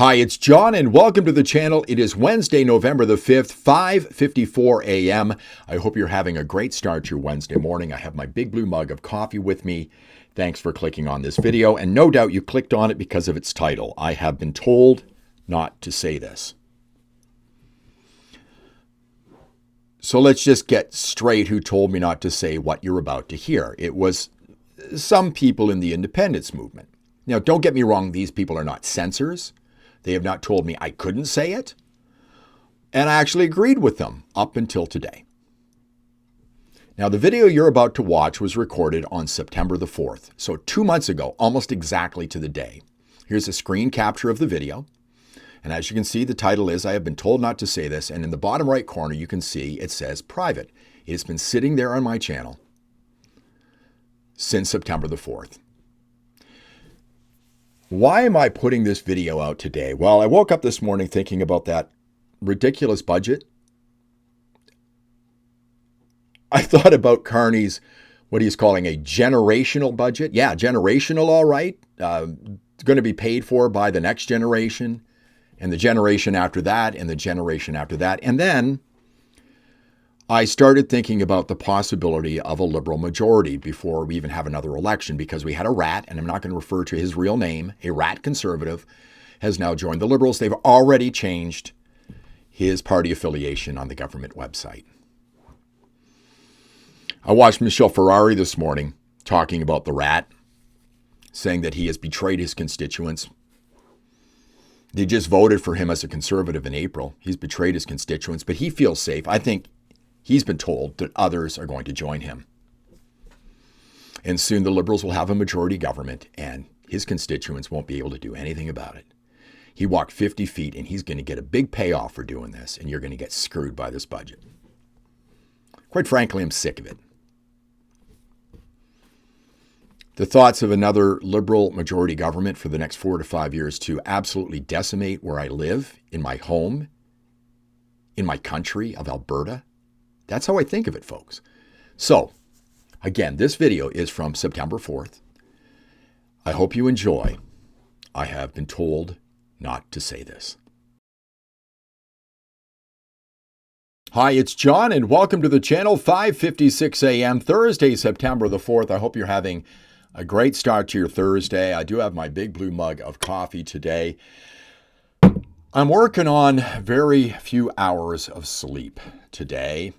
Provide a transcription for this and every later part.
Hi, it's John and welcome to the channel. It is Wednesday, November the 5th, 5:54 a.m. I hope you're having a great start to your Wednesday morning. I have my big blue mug of coffee with me. Thanks for clicking on this video, and no doubt you clicked on it because of its title. I have been told not to say this. So let's just get straight who told me not to say what you're about to hear. It was some people in the independence movement. Now, don't get me wrong, these people are not censors. They have not told me I couldn't say it. And I actually agreed with them up until today. Now, the video you're about to watch was recorded on September the 4th. So 2 months ago, almost exactly to the day. Here's a screen capture of the video. And as you can see, the title is, I have been told not to say this. And in the bottom right corner, you can see it says private. It has been sitting there on my channel since September the 4th. Why am I putting this video out today? Well, I woke up this morning thinking about that ridiculous budget. I thought about Carney's, what he's calling a generational budget. Yeah, generational, all right. Going to be paid for by the next generation and the generation after that and the generation after that. And then I started thinking about the possibility of a liberal majority before we even have another election, because we had a rat, and I'm not going to refer to his real name, a rat conservative, has now joined the Liberals. They've already changed his party affiliation on the government website. I watched Michelle Ferrari this morning talking about the rat, saying that he has betrayed his constituents. They just voted for him as a conservative in April. He's betrayed his constituents, but he feels safe. I think he's been told that others are going to join him. And soon the Liberals will have a majority government and his constituents won't be able to do anything about it. He walked 50 feet and he's going to get a big payoff for doing this, and you're going to get screwed by this budget. Quite frankly, I'm sick of it. The thoughts of another Liberal majority government for the next 4 to 5 years to absolutely decimate where I live, in my home, in my country of Alberta. That's how I think of it, folks. So, again, this video is from September 4th. I hope you enjoy. I have been told not to say this. Hi, it's John, and welcome to the channel. 5:56 a.m., Thursday, September the 4th. I hope you're having a great start to your Thursday. I do have my big blue mug of coffee today. I'm working on very few hours of sleep today.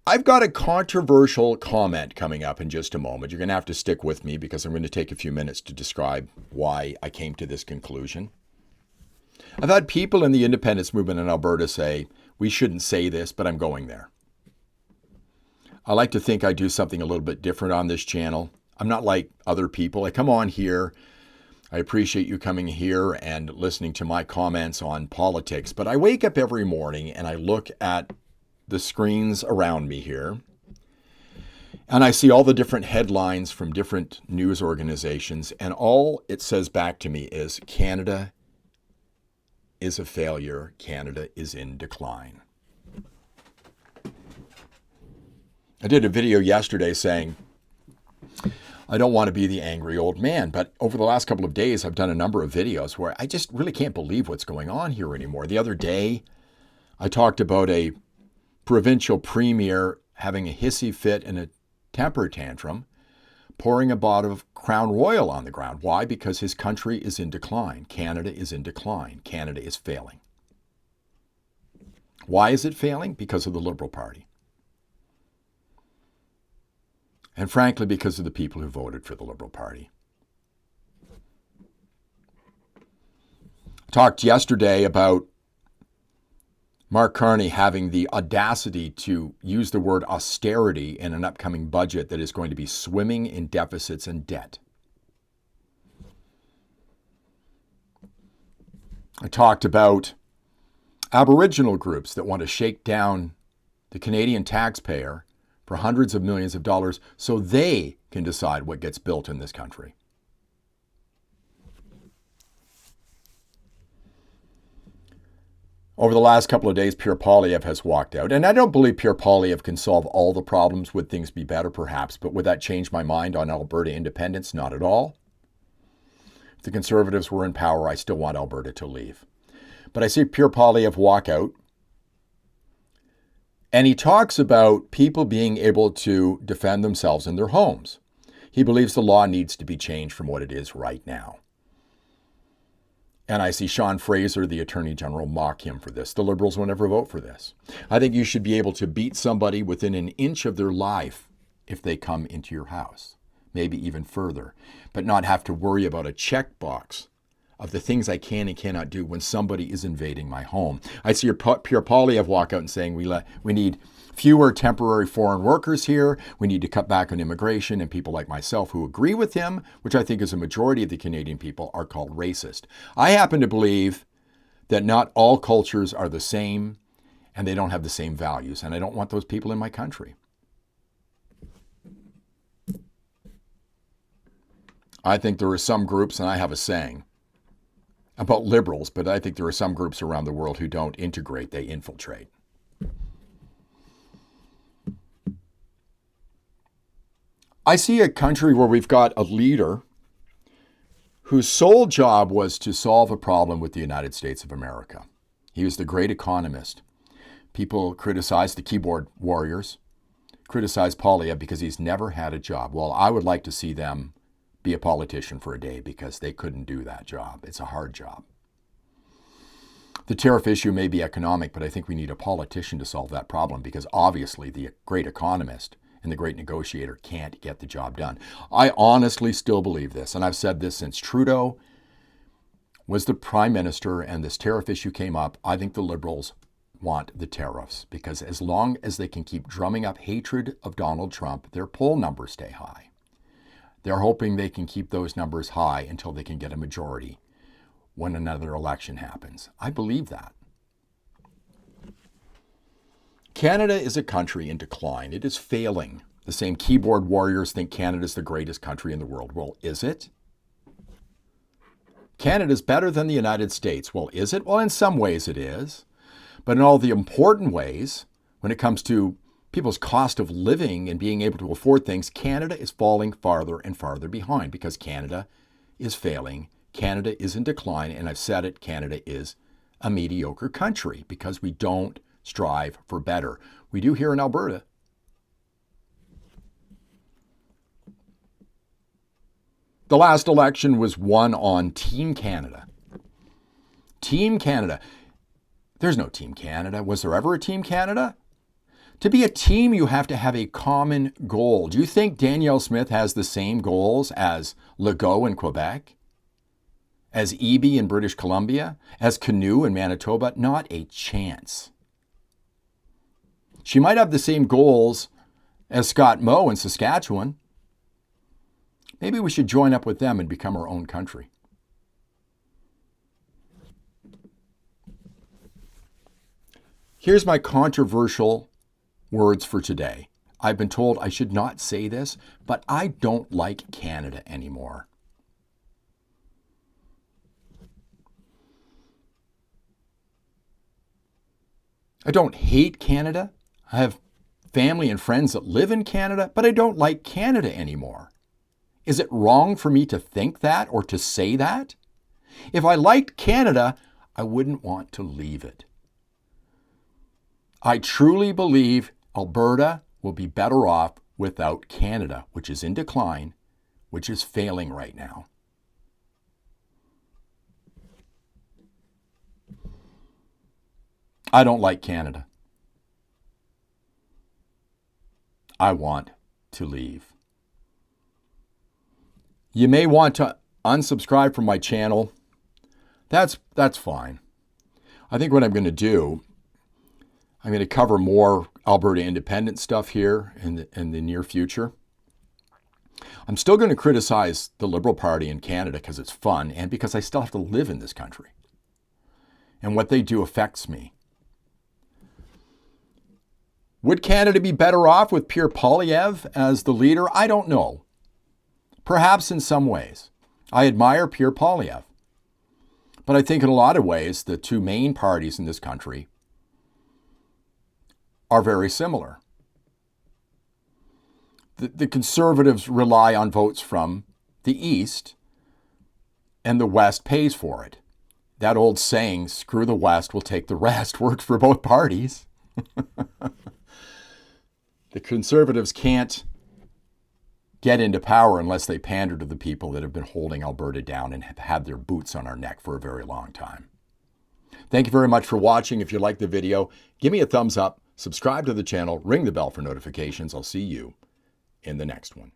I've got a controversial comment coming up in just a moment. You're going to have to stick with me because I'm going to take a few minutes to describe why I came to this conclusion. I've had people in the independence movement in Alberta say, we shouldn't say this, but I'm going there. I like to think I do something a little bit different on this channel. I'm not like other people. I come on here. I appreciate you coming here and listening to my comments on politics, but I wake up every morning and I look at the screens around me here, and I see all the different headlines from different news organizations, and all it says back to me is Canada is a failure. Canada is in decline. I did a video yesterday saying I don't want to be the angry old man, but over the last couple of days, I've done a number of videos where I just really can't believe what's going on here anymore. The other day, I talked about a provincial premier having a hissy fit and a temper tantrum, pouring a bottle of Crown Royal on the ground. Why? Because his country is in decline. Canada is in decline. Canada is failing. Why is it failing? Because of the Liberal Party. And frankly, because of the people who voted for the Liberal Party. I talked yesterday about Mark Carney having the audacity to use the word austerity in an upcoming budget that is going to be swimming in deficits and debt. I talked about Aboriginal groups that want to shake down the Canadian taxpayer for hundreds of millions of dollars so they can decide what gets built in this country. Over the last couple of days, Pierre Poilievre has walked out. And I don't believe Pierre Poilievre can solve all the problems. Would things be better? Perhaps. But would that change my mind on Alberta independence? Not at all. the Conservatives were in power, I still want Alberta to leave. But I see Pierre Poilievre walk out, and he talks about people being able to defend themselves in their homes. He believes the law needs to be changed from what it is right now. And I see Sean Fraser, the Attorney General, mock him for this. The Liberals will never vote for this. I think you should be able to beat somebody within an inch of their life if they come into your house, maybe even further, but not have to worry about a checkbox of the things I can and cannot do when somebody is invading my home. I see Pierre Poilievre walk out and saying we need fewer temporary foreign workers here. We need to cut back on immigration, and people like myself who agree with him, which I think is a majority of the Canadian people, are called racist. I happen to believe that not all cultures are the same and they don't have the same values, and I don't want those people in my country. I think there are some groups, and I have a saying about liberals, but I think there are some groups around the world who don't integrate, they infiltrate. I see a country where we've got a leader whose sole job was to solve a problem with the United States of America. He was the great economist. People criticize the keyboard warriors, criticize Poilievre because he's never had a job. Well, I would like to see them be a politician for a day because they couldn't do that job. It's a hard job. The tariff issue may be economic, but I think we need a politician to solve that problem because obviously the great economist and the great negotiator can't get the job done. I honestly still believe this, and I've said this since Trudeau was the prime minister and this tariff issue came up. I think the Liberals want the tariffs because as long as they can keep drumming up hatred of Donald Trump, their poll numbers stay high. They're hoping they can keep those numbers high until they can get a majority when another election happens. I believe that. Canada is a country in decline. It is failing. The same keyboard warriors think Canada is the greatest country in the world. Well, is it? Canada is better than the United States. Well, is it? Well, in some ways it is. But in all the important ways, when it comes to people's cost of living and being able to afford things, Canada is falling farther and farther behind because Canada is failing. Canada is in decline. And I've said it, Canada is a mediocre country because we don't strive for better. We do here in Alberta. The last election was won on Team Canada. Team Canada. There's no Team Canada. Was there ever a Team Canada? To be a team, you have to have a common goal. Do you think Danielle Smith has the same goals as Legault in Quebec? As Eby in British Columbia? As Canoe in Manitoba? Not a chance. She might have the same goals as Scott Moe in Saskatchewan. Maybe we should join up with them and become our own country. Here's my controversial words for today. I've been told I should not say this, but I don't like Canada anymore. I don't hate Canada. I have family and friends that live in Canada, but I don't like Canada anymore. Is it wrong for me to think that or to say that? If I liked Canada, I wouldn't want to leave it. I truly believe Alberta will be better off without Canada, which is in decline, which is failing right now. I don't like Canada. I want to leave. You may want to unsubscribe from my channel. That's fine. I think what I'm going to do, I'm going to cover more Alberta independent stuff here in the near future. I'm still going to criticize the Liberal Party in Canada because it's fun and because I still have to live in this country. And what they do affects me. Would Canada be better off with Pierre Poilievre as the leader? I don't know. Perhaps in some ways. I admire Pierre Poilievre. But I think in a lot of ways, the two main parties in this country are very similar. The Conservatives rely on votes from the East, and the West pays for it. That old saying, screw the West, we'll take the rest, works for both parties. The Conservatives can't get into power unless they pander to the people that have been holding Alberta down and have had their boots on our neck for a very long time. Thank you very much for watching. If you liked the video, give me a thumbs up, subscribe to the channel, ring the bell for notifications. I'll see you in the next one.